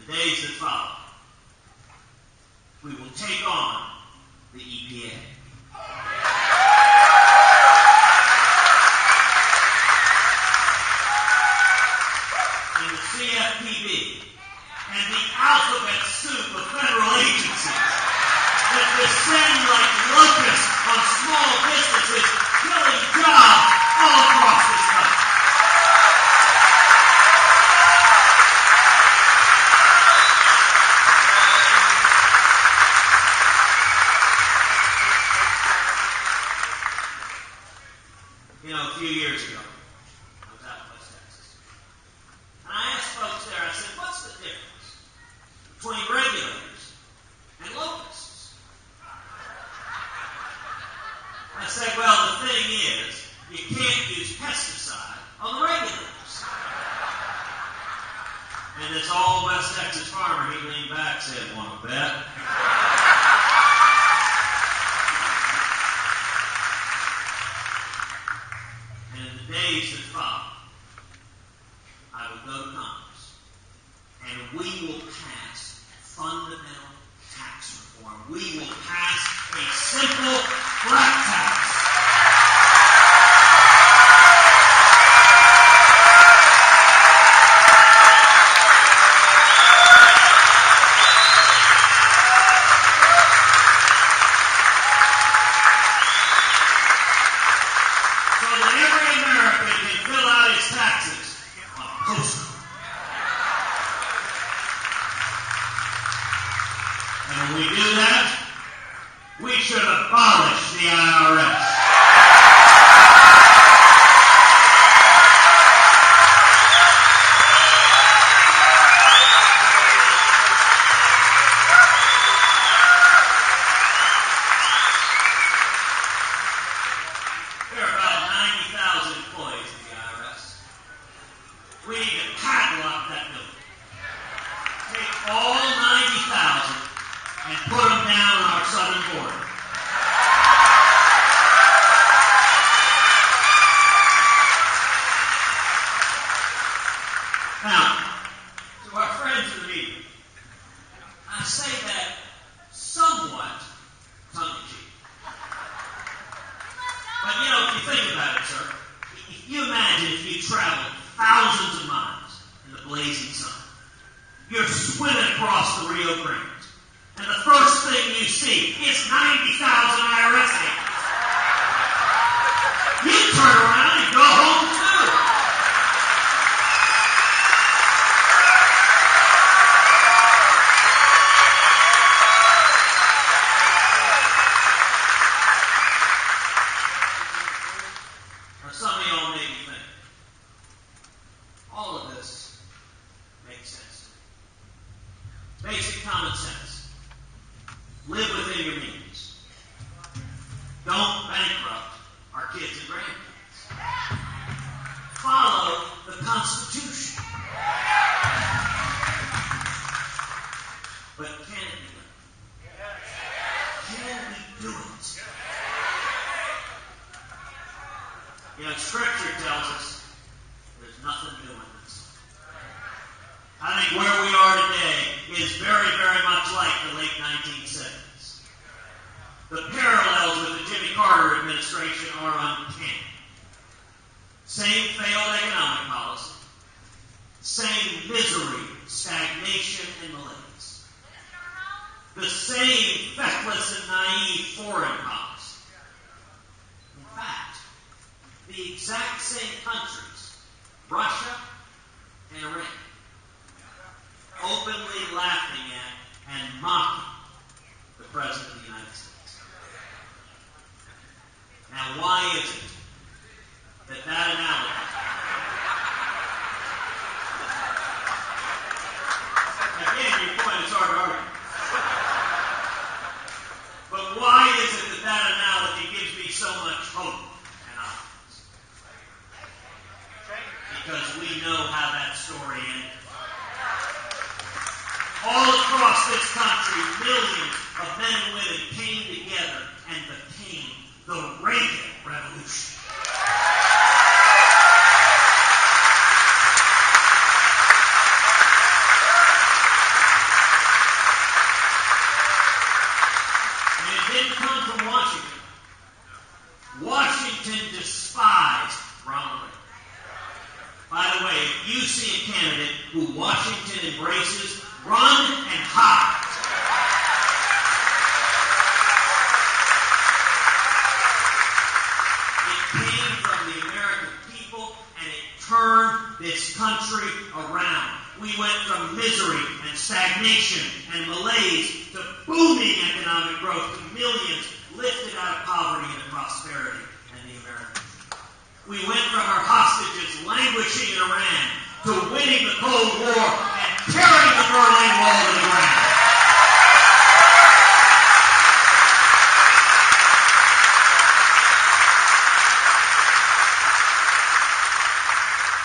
the days that follow, we will take on the EPA. And the CFPB and the alphabet soup of federal agencies that descend like locusts on small businesses, killing jobs all across this country. You know, a few years ago, I was out in West Texas. And I asked folks there, I said, what's the difference between regulators and locusts? I said, well, the thing is, you can't use pesticide on the regulators. And this old West Texas farmer, he leaned back and said, want to bet? And in the days that follow, I will go to Congress, and we will pass fundamental tax reform. We will pass a simple flat tax. So that every American can fill out his taxes on a postcard. And when we do that, we should abolish the IRS. There are about 90,000 employees in the IRS. We need to padlock that building. Take all 90,000 and put them down on our southern border. Now, to our friends in the media, I say that somewhat tongue-in-cheek. But you know, if you think about it, sir, if you imagine if you traveled thousands of miles in the blazing sun, you're swimming across the Rio Grande, and the first thing you see is 90,000 IRS agents. You turn around and go home too. Now, some of y'all may be thinking, all of this makes sense to me. Basic common sense. Live within your means. Don't bankrupt our kids and grandkids. Follow the Constitution. But can it be done? Can we do it? You know, Scripture tells us there's nothing new in this. I think where we are today is very, very much like the late 1970s. The parallels with the Jimmy Carter administration are uncanny. Same failed economic policy, same misery, stagnation, and malaise. The same feckless and naive foreign policy. In fact, the exact same countries, Russia and Iran, openly laughing at and mocking the President of the United States. Now, why is it that analogy, again, your point is hard to argue, but why is it that analogy gives me so much hope and optimism? Because we know how that story ended. All across this country, millions of men and women came together and became the Reagan Revolution. you see a candidate who Washington embraces, run and hide. It came from the American people, and it turned this country around. We went from misery and stagnation and malaise to booming economic growth, to millions lifted out of poverty into prosperity and the American dream. We went from our hostages languishing in Iran to winning the Cold War and tearing the Berlin Wall to the ground.